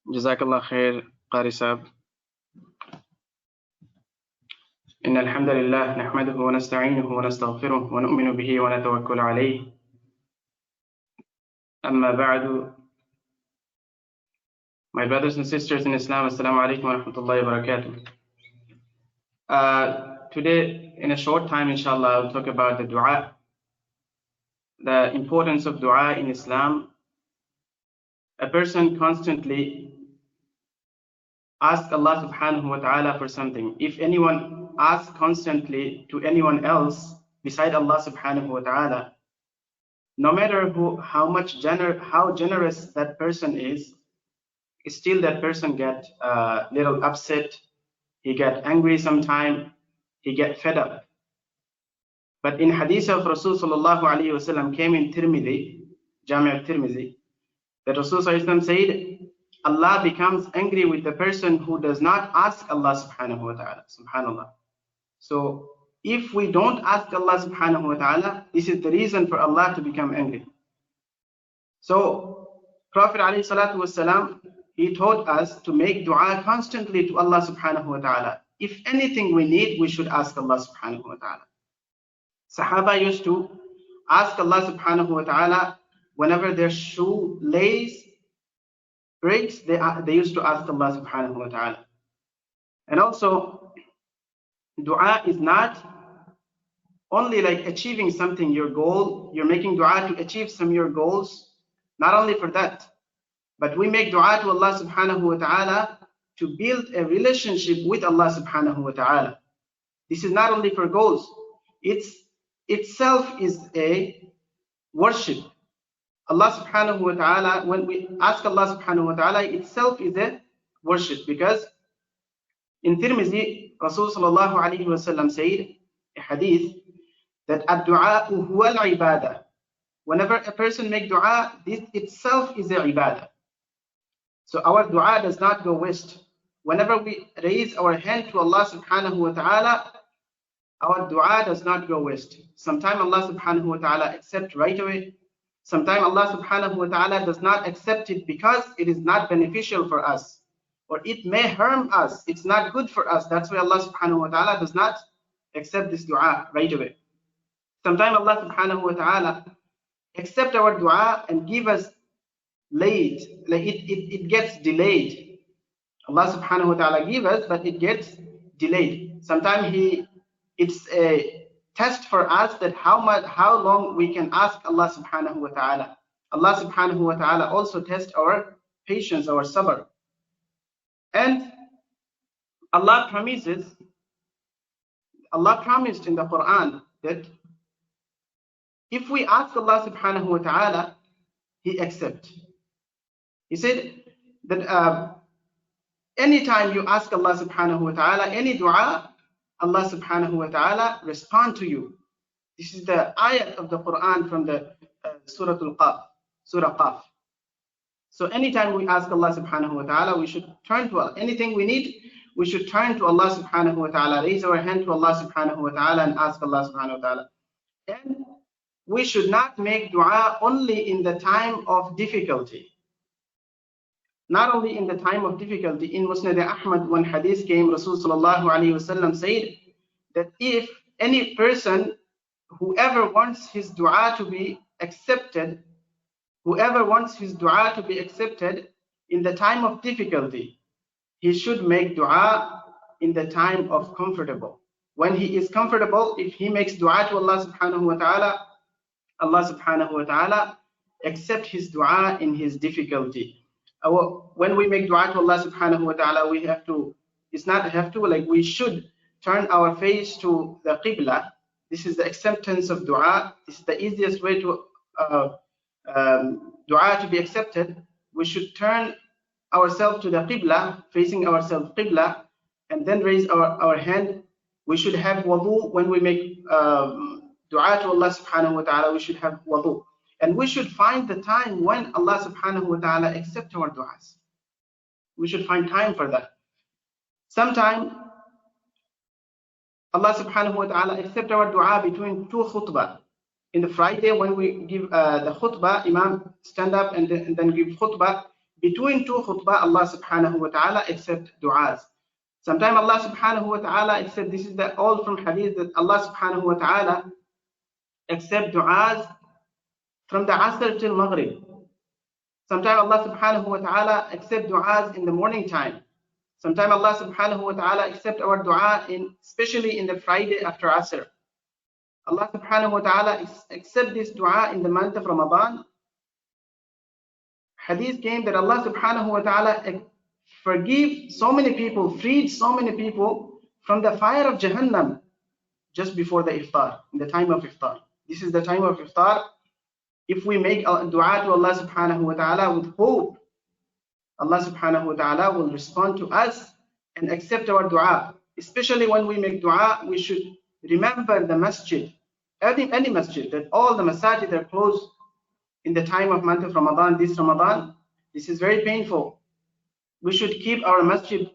Jazakallah khair, Qari Sahib. إن الحمد لله نحمده ونستعينه ونستغفره ونؤمن به ونتوكل عليه. أما بعد. My brothers and sisters in Islam, Assalamu alaikum wa rahmatullahi wa barakatuh. Today, in a short time, inshallah, I'll talk about the dua, the importance of dua in Islam. A person constantly asks Allah subhanahu wa ta'ala for something. If anyone asks constantly to anyone else beside Allah subhanahu wa ta'ala, no matter how generous that person is, still that person get a little upset, he get angry sometime, he get fed up. But in hadith of Rasul sallallahu alayhi wa sallam came in Tirmidhi, Jami' al-Tirmidhi, that Rasul sallallahu alayhi wa sallam said, Allah becomes angry with the person who does not ask Allah subhanahu wa ta'ala. Subhanallah. So if we don't ask Allah subhanahu wa ta'ala, this is the reason for Allah to become angry. So Prophet alayhi salatu wasalam, he taught us to make dua constantly to Allah subhanahu wa ta'ala. If anything we need, we should ask Allah subhanahu wa ta'ala. Sahaba used to ask Allah subhanahu wa ta'ala whenever their shoe lace breaks, they used to ask Allah subhanahu wa ta'ala. And also, dua is not only like achieving something, your goal, you're making dua to achieve some of your goals, not only for that, but we make dua to Allah subhanahu wa ta'ala to build a relationship with Allah subhanahu wa ta'ala. This is not only for goals, itself is a worship. Allah subhanahu wa ta'ala, when we ask Allah subhanahu wa ta'ala, itself is a worship, because in Tirmidhi, Rasul sallallahu alayhi wa sallam said, a hadith, that ad-du'a huwa al-ibadah. Whenever a person make dua, this itself is a ibadah. So our dua does not go waste. Whenever we raise our hand to Allah subhanahu wa ta'ala, our dua does not go waste. Sometimes Allah subhanahu wa ta'ala accepts right away. Sometimes Allah subhanahu wa ta'ala does not accept it because it is not beneficial for us, or it may harm us. It's not good for us. That's why Allah subhanahu wa ta'ala does not accept this dua right away. Sometimes Allah subhanahu wa ta'ala accept our dua and give us late, like it gets delayed. Allah subhanahu wa ta'ala give us, but it gets delayed. Sometimes it's a test for us that how long we can ask Allah subhanahu wa ta'ala. Allah subhanahu wa ta'ala also tests our patience, our sabr. And Allah promised in the Quran that if we ask Allah subhanahu wa ta'ala, He accepts. He said that anytime you ask Allah subhanahu wa ta'ala any dua, Allah subhanahu wa ta'ala respond to you. This is the ayat of the Quran from the Surah Al-Qaf, Surah Qaf. So anytime we ask Allah subhanahu wa ta'ala, we should turn to Allah. Anything we need, we should turn to Allah subhanahu wa ta'ala, raise our hand to Allah subhanahu wa ta'ala and ask Allah subhanahu wa ta'ala. And we should not make dua only in the time of difficulty. Not only in the time of difficulty. In Musnad Ahmad, when hadith came, Rasul sallallahu alayhi wa sallam said that if any person, whoever wants his dua to be accepted, in the time of difficulty, he should make dua in the time of comfortable. When he is comfortable, if he makes dua to Allah subhanahu wa ta'ala, Allah subhanahu wa ta'ala accept his dua in his difficulty. When we make dua to Allah subhanahu wa ta'ala, we should turn our face to the Qibla. This is the acceptance of dua. This is the easiest way to dua to be accepted. We should turn ourselves to the Qibla, facing ourselves Qibla, and then raise our hand. We should have wudu. When we make dua to Allah subhanahu wa ta'ala, we should have wudu. And we should find the time when Allah subhanahu wa ta'ala accepts our du'as. We should find time for that. Sometime Allah subhanahu wa ta'ala accepts our dua between two khutbah. In the Friday when we give the khutbah, Imam stand up and then give khutbah. between two khutbah, Allah subhanahu wa ta'ala accept du'as. Sometimes Allah subhanahu wa ta'ala accept, this is the all from hadith, that Allah subhanahu wa ta'ala accept du'as from the Asr till Maghrib. Sometimes Allah subhanahu wa ta'ala accept du'as in the morning time. Sometimes Allah subhanahu wa ta'ala accept our dua especially in the Friday after Asr. Allah subhanahu wa ta'ala accept this dua in the month of Ramadan. Hadith came that Allah subhanahu wa ta'ala forgive so many people, freed so many people from the fire of Jahannam just before the Iftaar, in the time of Iftaar. This is the time of Iftaar. If we make a dua to Allah subhanahu wa ta'ala with hope, Allah subhanahu wa ta'ala will respond to us and accept our dua. Especially when we make dua, we should remember the masjid, any masjid, that all the masajid are closed in the time of month of Ramadan. This Ramadan, this is very painful. We should keep our masjid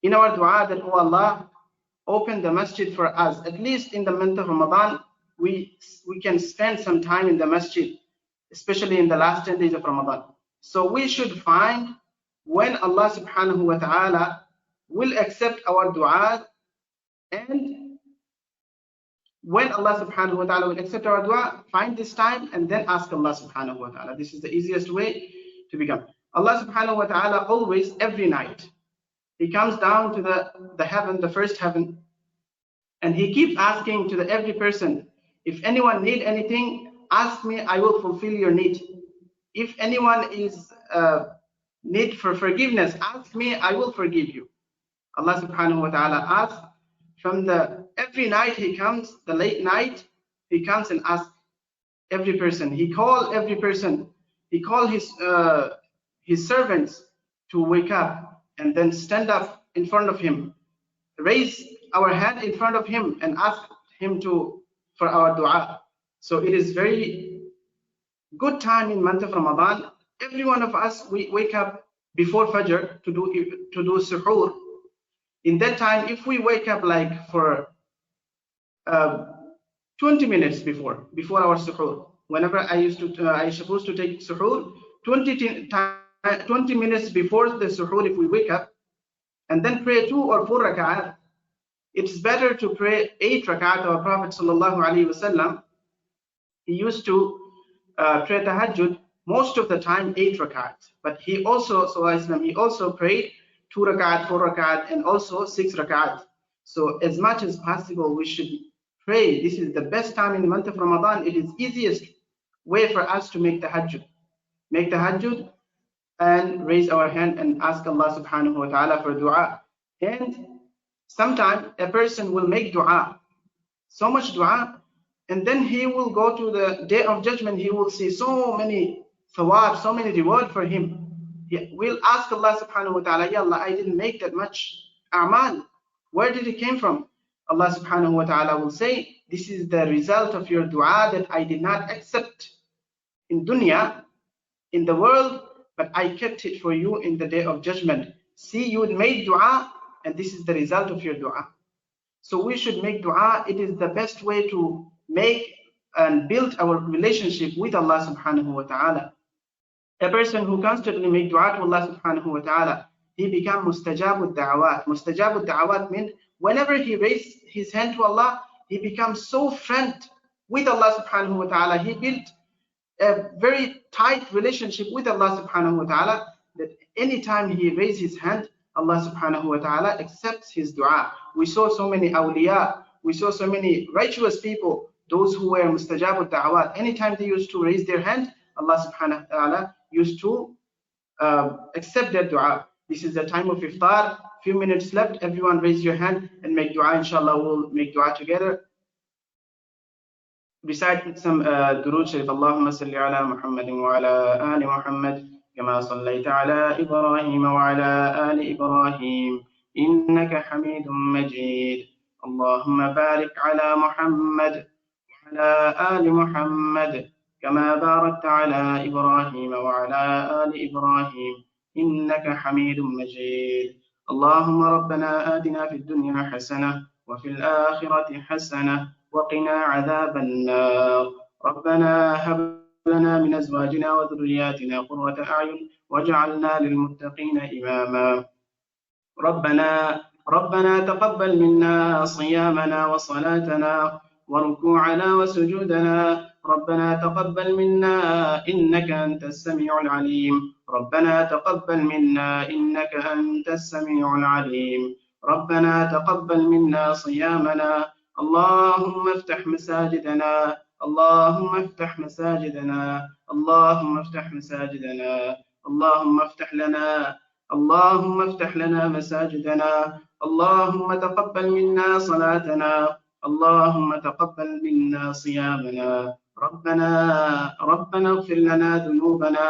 in our dua that, oh Allah, open the masjid for us. At least in the month of Ramadan, we can spend some time in the masjid, especially in the last 10 days of Ramadan. So we should find when Allah subhanahu wa ta'ala will accept our dua, and when Allah subhanahu wa ta'ala will accept our dua, find this time and then ask Allah subhanahu wa ta'ala. This is the easiest way to become. Allah subhanahu wa ta'ala always, every night, He comes down to the heaven, the first heaven, and He keeps asking to every person, if anyone need anything, ask me, I will fulfill your need. If anyone is need for forgiveness, ask me, I will forgive you. Allah subhanahu wa ta'ala asks from every night He comes, the late night, He comes and asks every person. He call every person. He call his servants to wake up and then stand up in front of Him, raise our hand in front of Him and ask Him for our dua. So it is very good time in month of Ramadan. Every one of us, we wake up before Fajr to do suhoor. In that time, if we wake up like for 20 minutes before our suhoor, whenever I supposed to take suhoor, 20 minutes before the suhoor, if we wake up and then pray 2 or 4 rak'at, it's better to pray 8 rak'at. Our Prophet sallallahu alaihi wasallam, he used to pray tahajjud most of the time 8 rak'at, but he also prayed 2 rak'at, 4 rak'at, and also 6 rak'at. So as much as possible, we should pray. This is the best time in the month of Ramadan. It is easiest way for us to make tahajjud. Make tahajjud and raise our hand and ask Allah subhanahu wa ta'ala for dua. And sometimes a person will make dua, so much dua, and then he will go to the day of judgment. He will see so many thawab, so many reward for him. We'll ask Allah subhanahu wa ta'ala, Ya Allah, I didn't make that much a'mal. Where did it came from? Allah subhanahu wa ta'ala will say, this is the result of your dua that I did not accept in dunya, in the world, but I kept it for you in the day of judgment. See, you made dua, and this is the result of your dua. So we should make dua. It is the best way to make and build our relationship with Allah subhanahu wa ta'ala. A person who constantly make dua to Allah subhanahu wa ta'ala, he become mustajabud da'awat. Mustajabud da'awat means whenever he raises his hand to Allah, he becomes so friend with Allah subhanahu wa ta'ala. He built a very tight relationship with Allah subhanahu wa ta'ala that anytime he raises his hand, Allah subhanahu wa ta'ala accepts his dua. We saw so many awliya, we saw so many righteous people, those who were mustajabud da'awat. Anytime they used to raise their hand, Allah subhanahu wa ta'ala used to accept their dua. This is the time of iftar. Few minutes left. Everyone raise your hand and make dua. Inshallah, we'll make dua together. Recite some durood sharif. Allahumma salli ala Muhammadin wa ala ali Muhammad kama sallaita ala Ibrahim wa ala ali Ibrahim innaka Hamidum Majid. Allahumma barik ala Muhammad wa ala ali Muhammad كما باركت على إبراهيم وعلى آل إبراهيم إنك حميد مجيد. اللهم ربنا آتنا في الدنيا حسنة وفي الآخرة حسنة وقنا عذاب النار. ربنا هب لنا من أزواجنا وذرياتنا قرة أعين واجعلنا للمتقين إماما. ربنا تقبل منا صيامنا وصلاتنا وركوعنا وسجودنا. ربنا تقبل منا إنك أنت السميع العليم. ربنا تقبل منا إنك أنت السميع العليم. ربنا تقبل منا صيامنا. اللهم افتح مساجدنا. اللهم افتح مساجدنا. اللهم افتح مساجدنا. اللهم افتح لنا. اللهم افتح لنا مساجدنا. اللهم تقبل منا صلاتنا. اللهم تقبل منا صيامنا. ربنا اغفر لنا ذنوبنا.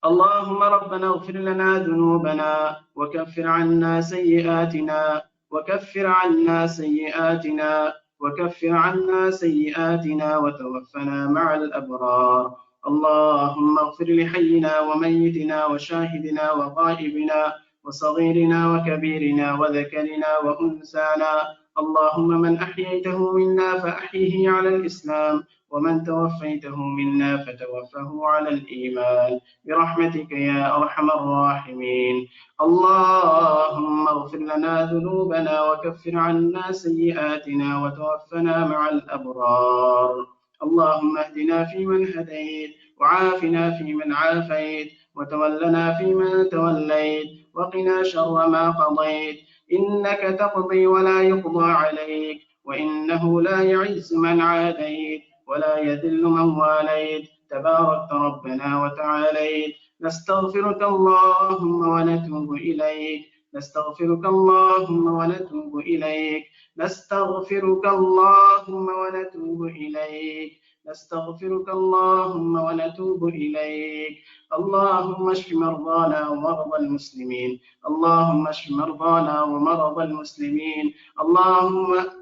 اللهم ربنا اغفر لنا ذنوبنا وكفر عنا سيئاتنا. وكفر عنا سيئاتنا. وكفر عنا سيئاتنا وتوفنا مع الأبرار. اللهم اغفر لحينا وميتنا وشاهدنا وغائبنا وصغيرنا وكبيرنا وذكرنا وأنثانا. اللهم من أحييته منا فأحيه على الإسلام، ومن توفيته منا فتوفه على الإيمان برحمتك يا أرحم الراحمين. اللهم اغفر لنا ذنوبنا وكفر عنا سيئاتنا وتوفنا مع الأبرار. اللهم اهدنا فيمن هديت، وعافنا فيمن عافيت، وتولنا فيمن توليت، وقنا شر ما قضيت. إنك تقضي ولا يقضى عليك، وإنه لا يعز من عاديت ولا يذل من واليت. تباركت ربنا وتعاليت. نستغفرك اللهم ونتوب إليك. نستغفرك اللهم ونتوب إليك. نستغفرك اللهم ونتوب إليك. نستغفرك اللهم ونتوب إليك. اللهم اشف مرضانا ومرضى المسلمين. اللهم اشف مرضانا ومرضى المسلمين.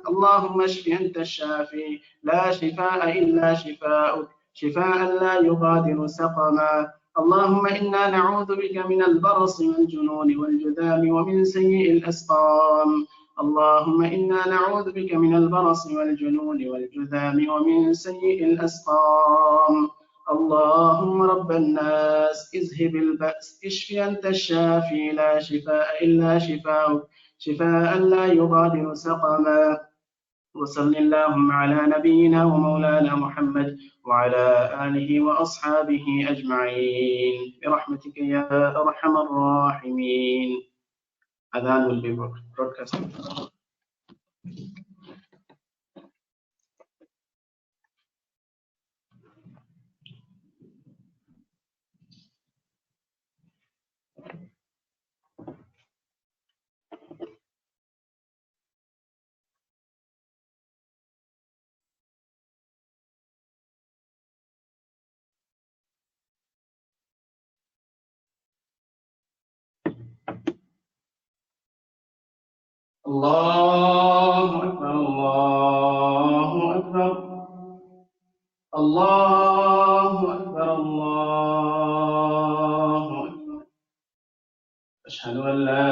اللهم اشف أنت الشافي، لا شفاء إلا شفاؤك، شفاء لا يغادر سقما. اللهم إنا نعوذ بك من البرص والجنون والجذام ومن سيء الأسقام. اللهم إنا نعوذ بك من البرص والجنون والجذام ومن سيء الأسقام. اللهم رب الناس اذهب البأس، اشف أنت الشافي، لا شفاء إلا شفاؤك، شفاء لا يغادر سقما. وصل اللهم على نبينا ومولانا محمد وعلى آله وأصحابه أجمعين برحمتك يا أرحم الراحمين. Adhan will be broadcasted. الله أكبر. الله أكبر. الله أكبر. الله أكبر. أشهد أن لا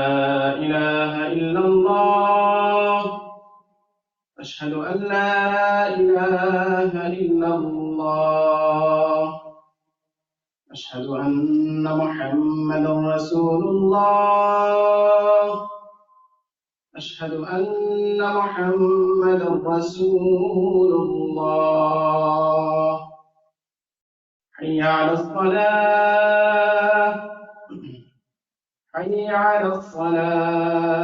إله إلا الله. أشهد أن لا إله إلا الله. أشهد أن محمدا رسول الله. أشهد أن محمدا رسول الله. حي على الصلاة. حي على الصلاة.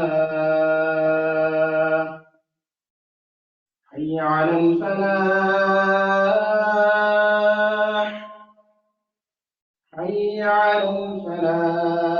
حي على الفلاح. حي على الفلاح.